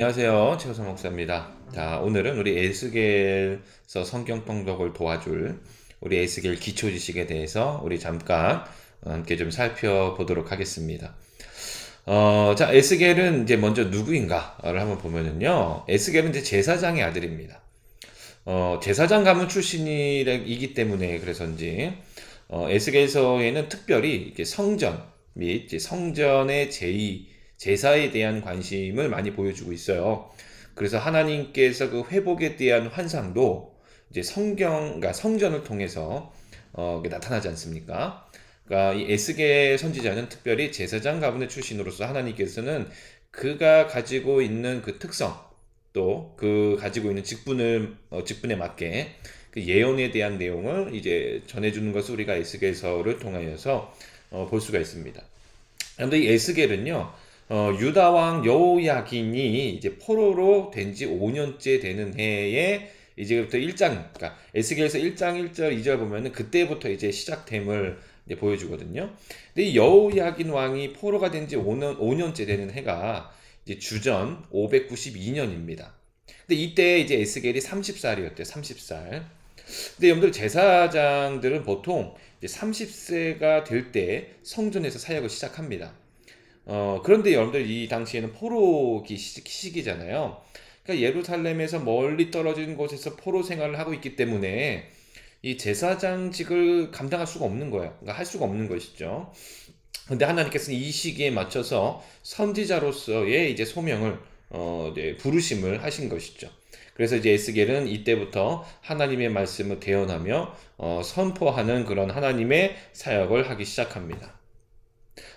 안녕하세요. 최호성 목사입니다. 자, 오늘은 우리 에스겔서 성경 통독을 도와줄 우리 에스겔 기초 지식에 대해서 우리 잠깐 함께 좀 살펴보도록 하겠습니다. 자, 에스겔은 이제 먼저 누구인가를 한번 보면은요, 에스겔은 이제 제사장의 아들입니다. 제사장 가문 출신이기 때문에 그래서인지 에스겔서에는 특별히 이렇게 성전 및 이제 성전의 제사에 대한 관심을 많이 보여주고 있어요. 그래서 하나님께서 그 회복에 대한 환상도 이제 그러니까 성전을 통해서 나타나지 않습니까? 그러니까 이 에스겔 선지자는 특별히 제사장 가문의 출신으로서 하나님께서는 그가 가지고 있는 그 특성, 또 그 가지고 있는 직분에 맞게 그 예언에 대한 내용을 이제 전해주는 것을 우리가 에스겔서를 통하여서 볼 수가 있습니다. 그런데 이 에스겔은요, 유다 왕 여호야긴이 이제 포로로 된 지 5년째 되는 해에 이제부터 1장, 그러니까 에스겔서 1장 1절 2절 보면은 그때부터 이제 시작됨을 이제 보여주거든요. 근데 이 여호야긴 왕이 포로가 된 지 5년째 되는 해가 이제 주전 592년입니다. 근데 이때 이제 에스겔이 30살이었대요. 30살. 근데 여러분들 제사장들은 보통 이제 30세가 될 때 성전에서 사역을 시작합니다. 그런데 여러분들 이 당시에는 포로기 시기잖아요. 그러니까 예루살렘에서 멀리 떨어진 곳에서 포로 생활을 하고 있기 때문에 이 제사장직을 감당할 수가 없는 거예요. 그러니까 할 수가 없는 것이죠. 근데 하나님께서는 이 시기에 맞춰서 선지자로서의 이제 소명을 이제 부르심을 하신 것이죠. 그래서 이제 에스겔은 이때부터 하나님의 말씀을 대언하며 선포하는 그런 하나님의 사역을 하기 시작합니다.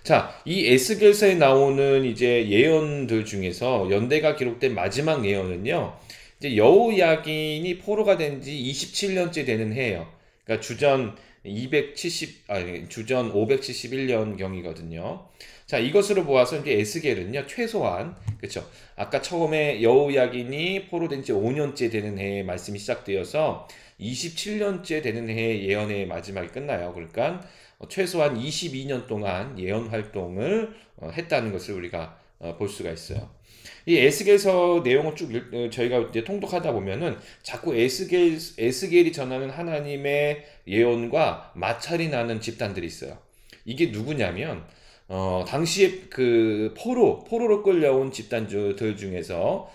자, 이 에스겔서에 나오는 이제 예언들 중에서 연대가 기록된 마지막 예언은요, 이제 여호야긴이 포로가 된 지 27년째 되는 해예요. 그러니까 주전 571년 경이거든요. 자, 이것으로 보아서 이제 에스겔은요, 최소한, 그쵸. 아까 처음에 여호야긴이 포로된 지 5년째 되는 해에 말씀이 시작되어서 27년째 되는 해의 예언의 마지막이 끝나요. 그러니까 최소한 22년 동안 예언 활동을 했다는 것을 우리가 볼 수가 있어요. 이 에스겔서 내용을 저희가 이제 통독하다 보면은 자꾸 에스겔이 전하는 하나님의 예언과 마찰이 나는 집단들이 있어요. 이게 누구냐면 당시에 그 포로로 끌려온 집단들 중에서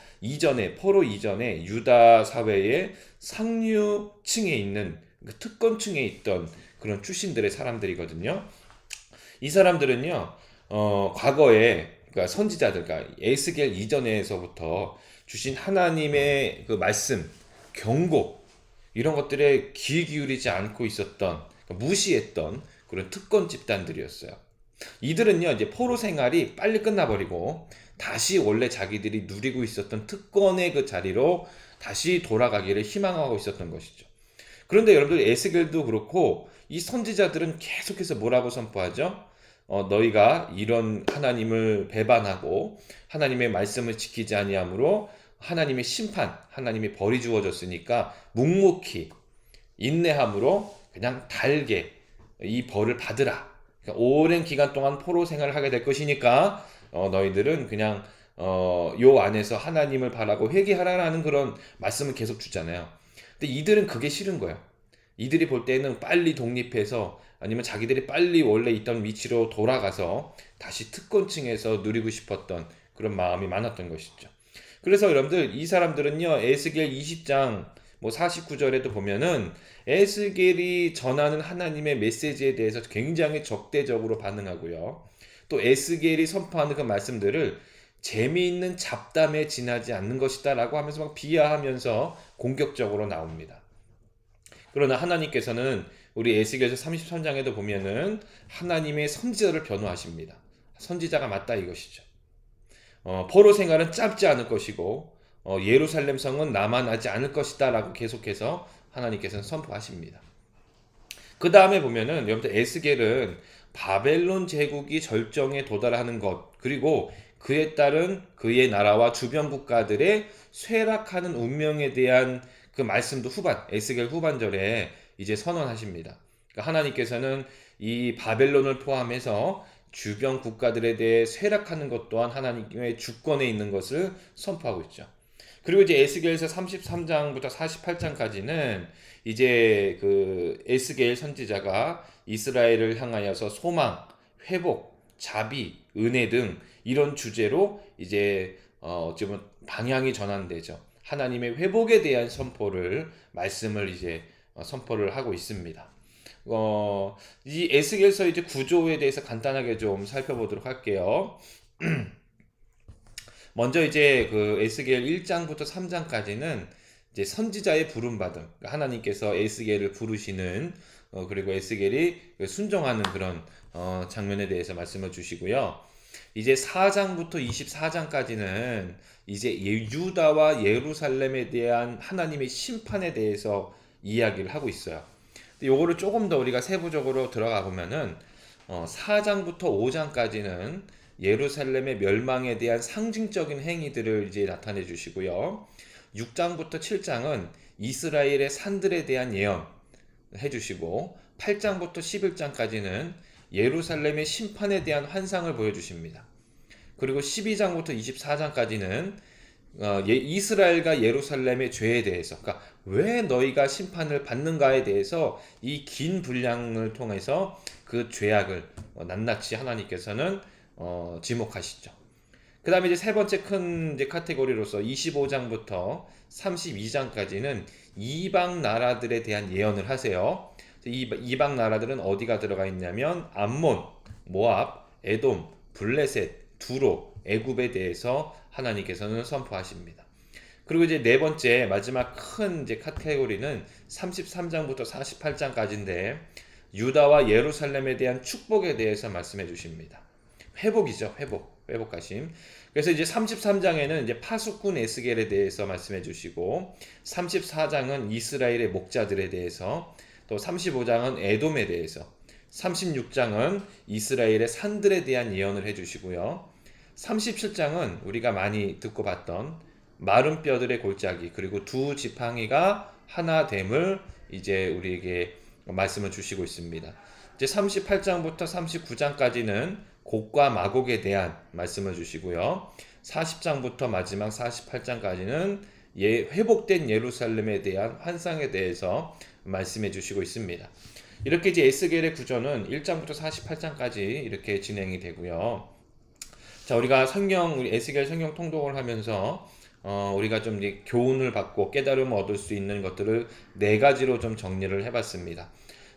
포로 이전에 유다 사회의 상류층에 있는 그 특권층에 있던 그런 출신들의 사람들이거든요. 이 사람들은요, 과거에, 그러니까 선지자들, 그러니까 에스겔 이전에서부터 주신 하나님의 그 말씀, 경고, 이런 것들에 귀 기울이지 않고 있었던, 그러니까 무시했던 그런 특권 집단들이었어요. 이들은요, 이제 포로 생활이 빨리 끝나버리고, 다시 원래 자기들이 누리고 있었던 특권의 그 자리로 다시 돌아가기를 희망하고 있었던 것이죠. 그런데 여러분들 에스겔도 그렇고 이 선지자들은 계속해서 뭐라고 선포하죠? 너희가 이런 하나님을 배반하고 하나님의 말씀을 지키지 아니하므로 하나님의 심판, 하나님이 벌이 주어졌으니까 묵묵히 인내함으로 그냥 달게 이 벌을 받으라. 그러니까 오랜 기간 동안 포로 생활을 하게 될 것이니까 너희들은 그냥 요 안에서 하나님을 바라고 회개하라라는 그런 말씀을 계속 주잖아요. 근데 이들은 그게 싫은 거예요. 이들이 볼 때는 빨리 독립해서 아니면 자기들이 빨리 원래 있던 위치로 돌아가서 다시 특권층에서 누리고 싶었던 그런 마음이 많았던 것이죠. 그래서 여러분들 이 사람들은요, 에스겔 20장 뭐 49절에도 보면은 에스겔이 전하는 하나님의 메시지에 대해서 굉장히 적대적으로 반응하고요. 또 에스겔이 선포하는 그 말씀들을 재미있는 잡담에 지나지 않는 것이다 라고 하면서 막 비하하면서 공격적으로 나옵니다. 그러나 하나님께서는 우리 에스겔서 33장에도 보면은 하나님의 선지자를 변호하십니다. 선지자가 맞다 이것이죠. 포로 생활은 짧지 않을 것이고 예루살렘 성은 남아나지 않을 것이다 라고 계속해서 하나님께서는 선포하십니다. 그 다음에 보면은 여러분들 에스겔은 바벨론 제국이 절정에 도달하는 것, 그리고 그에 따른 그의 나라와 주변 국가들의 쇠락하는 운명에 대한 그 말씀도 에스겔 후반절에 이제 선언하십니다. 그러니까 하나님께서는 이 바벨론을 포함해서 주변 국가들에 대해 쇠락하는 것 또한 하나님의 주권에 있는 것을 선포하고 있죠. 그리고 이제 에스겔서 33장부터 48장까지는 이제 그 에스겔 선지자가 이스라엘을 향하여서 소망, 회복, 자비, 은혜 등 이런 주제로 이제 어찌 보면 방향이 전환되죠. 하나님의 회복에 대한 말씀을 이제 선포를 하고 있습니다. 이 에스겔서 이제 구조에 대해서 간단하게 좀 살펴보도록 할게요. 먼저 이제 그 에스겔 1장부터 3장까지는 이제 선지자의 부름받음, 그러니까 하나님께서 에스겔을 부르시는 그리고 에스겔이 순종하는 그런 장면에 대해서 말씀을 주시고요. 이제 4장부터 24장까지는 이제 유다와 예루살렘에 대한 하나님의 심판에 대해서 이야기를 하고 있어요. 요거를 조금 더 우리가 세부적으로 들어가 보면은 4장부터 5장까지는 예루살렘의 멸망에 대한 상징적인 행위들을 이제 나타내 주시고요. 6장부터 7장은 이스라엘의 산들에 대한 예언 해 주시고 8장부터 11장까지는 예루살렘의 심판에 대한 환상을 보여주십니다. 그리고 12장부터 24장까지는 이스라엘과 예루살렘의 죄에 대해서, 그러니까 왜 너희가 심판을 받는가에 대해서 이 긴 분량을 통해서 그 죄악을 낱낱이 하나님께서는 지목하시죠. 그 다음에 이제 세 번째 큰 이제 카테고리로서 25장부터 32장까지는 이방 나라들에 대한 예언을 하세요. 이방 나라들은 어디가 들어가 있냐면 암몬, 모압, 에돔, 블레셋, 두로, 애굽에 대해서 하나님께서는 선포하십니다. 그리고 이제 네 번째 마지막 큰 이제 카테고리는 33장부터 48장까지인데 유다와 예루살렘에 대한 축복에 대해서 말씀해 주십니다. 회복이죠. 회복하심. 그래서 이제 33장에는 이제 파수꾼 에스겔에 대해서 말씀해 주시고 34장은 이스라엘의 목자들에 대해서, 또 35장은 에돔에 대해서, 36장은 이스라엘의 산들에 대한 예언을 해 주시고요. 37장은 우리가 많이 듣고 봤던 마른 뼈들의 골짜기, 그리고 두 지팡이가 하나 됨을 이제 우리에게 말씀을 주시고 있습니다. 이제 38장부터 39장까지는 곡과 마곡에 대한 말씀을 주시고요. 40장부터 마지막 48장까지는 회복된 예루살렘에 대한 환상에 대해서 말씀해 주시고 있습니다. 이렇게 이제 에스겔의 구조는 1장부터 48장까지 이렇게 진행이 되고요. 자, 우리가 우리 에스겔 성경 통독을 하면서 우리가 좀 이제 교훈을 받고 깨달음을 얻을 수 있는 것들을 네 가지로 좀 정리를 해봤습니다.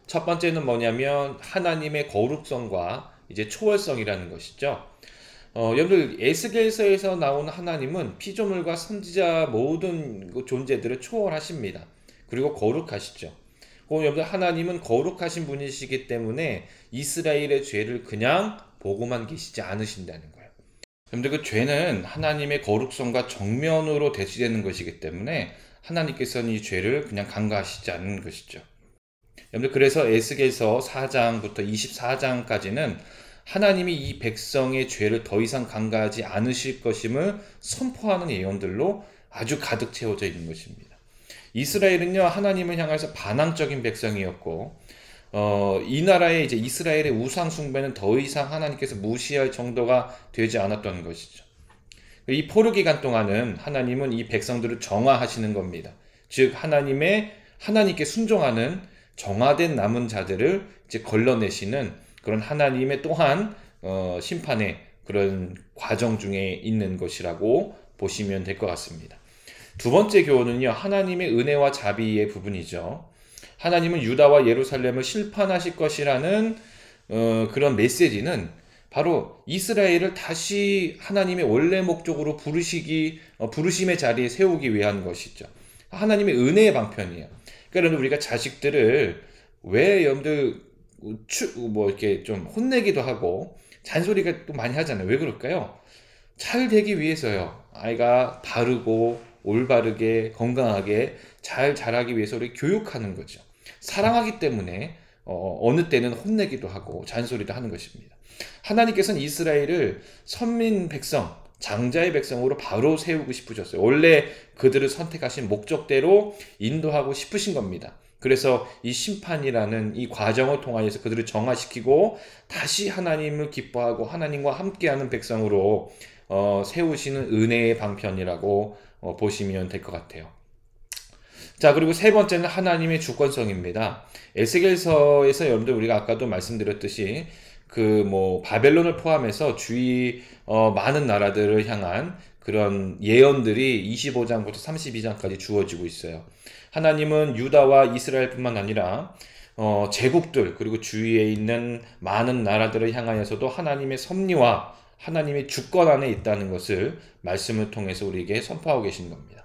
첫 번째는 뭐냐면 하나님의 거룩성과 이제 초월성이라는 것이죠. 여러분들 에스겔서에서 나오는 하나님은 피조물과 선지자 모든 존재들을 초월하십니다. 그리고 거룩하시죠. 여러분들 하나님은 거룩하신 분이시기 때문에 이스라엘의 죄를 그냥 보고만 계시지 않으신다는 거예요. 여러분들 그 죄는 하나님의 거룩성과 정면으로 대치되는 것이기 때문에 하나님께서는 이 죄를 그냥 간과하시지 않는 것이죠. 여러분들 그래서 에스겔서 4장부터 24장까지는 하나님이 이 백성의 죄를 더 이상 간과하지 않으실 것임을 선포하는 예언들로 아주 가득 채워져 있는 것입니다. 이스라엘은요, 하나님을 향해서 반항적인 백성이었고, 이 나라의 이제 이스라엘의 우상 숭배는 더 이상 하나님께서 무시할 정도가 되지 않았던 것이죠. 이 포로 기간 동안은 하나님은 이 백성들을 정화하시는 겁니다. 즉 하나님께 순종하는 정화된 남은 자들을 이제 걸러내시는 그런 하나님의 또한 심판의 그런 과정 중에 있는 것이라고 보시면 될 것 같습니다. 두 번째 교훈은요, 하나님의 은혜와 자비의 부분이죠. 하나님은 유다와 예루살렘을 심판하실 것이라는 그런 메시지는 바로 이스라엘을 다시 하나님의 원래 목적으로 부르심의 자리에 세우기 위한 것이죠. 하나님의 은혜의 방편이에요. 그러니까 우리가 자식들을 왜 여러분들 이렇게 좀 혼내기도 하고 잔소리가 또 많이 하잖아요. 왜 그럴까요? 잘 되기 위해서요. 아이가 바르고 올바르게 건강하게 잘 자라기 위해서 우리 교육하는 거죠. 사랑하기 때문에 어느 때는 혼내기도 하고 잔소리도 하는 것입니다. 하나님께서는 이스라엘을 선민 백성, 장자의 백성으로 바로 세우고 싶으셨어요. 원래 그들을 선택하신 목적대로 인도하고 싶으신 겁니다. 그래서 이 심판이라는 이 과정을 통하여서 그들을 정화시키고 다시 하나님을 기뻐하고 하나님과 함께하는 백성으로 세우시는 은혜의 방편이라고 보시면 될 것 같아요. 자, 그리고 세 번째는 하나님의 주권성입니다. 에스겔서에서 여러분들 우리가 아까도 말씀드렸듯이 바벨론을 포함해서 주위 많은 나라들을 향한 그런 예언들이 25장부터 32장까지 주어지고 있어요. 하나님은 유다와 이스라엘뿐만 아니라 제국들 그리고 주위에 있는 많은 나라들을 향하여서도 하나님의 섭리와 하나님의 주권 안에 있다는 것을 말씀을 통해서 우리에게 선포하고 계신 겁니다.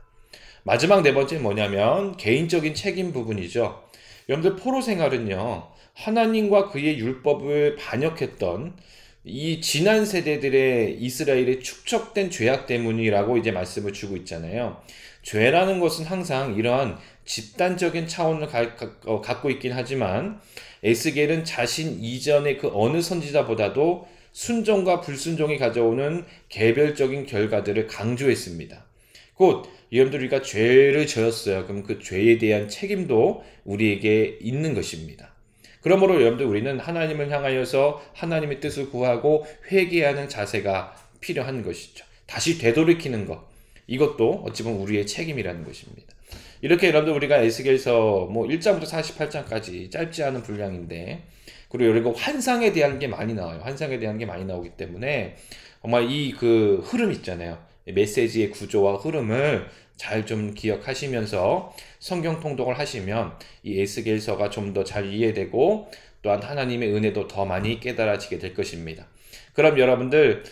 마지막 네 번째는 뭐냐면 개인적인 책임 부분이죠. 여러분들 포로 생활은요, 하나님과 그의 율법을 반역했던 이 지난 세대들의 이스라엘의 축적된 죄악 때문이라고 이제 말씀을 주고 있잖아요. 죄라는 것은 항상 이러한 집단적인 차원을 갖고 있긴 하지만 에스겔은 자신 이전의 그 어느 선지자보다도 순종과 불순종이 가져오는 개별적인 결과들을 강조했습니다. 곧 여러분들 우리가 죄를 저었어요. 그럼 그 죄에 대한 책임도 우리에게 있는 것입니다. 그러므로 여러분들 우리는 하나님을 향하여서 하나님의 뜻을 구하고 회개하는 자세가 필요한 것이죠. 다시 되돌이키는 것, 이것도 어찌 보면 우리의 책임이라는 것입니다. 이렇게 여러분들 우리가 에스겔서 1장부터 48장까지 짧지 않은 분량인데, 그리고 환상에 대한 게 많이 나와요. 환상에 대한 게 많이 나오기 때문에 정말 이 흐름 있잖아요. 메시지의 구조와 흐름을 잘 좀 기억하시면서 성경 통독을 하시면 이 에스겔서가 좀 더 잘 이해되고 또한 하나님의 은혜도 더 많이 깨달아지게 될 것입니다. 그럼 여러분들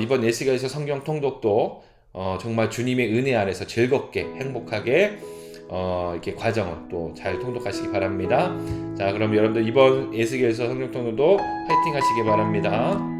이번 에스겔서 성경 통독도 정말 주님의 은혜 아래서 즐겁게 행복하게 이렇게 과정을 또 잘 통독하시기 바랍니다. 자, 그럼 여러분들 이번 에스겔서 성경 통독도 화이팅 하시기 바랍니다.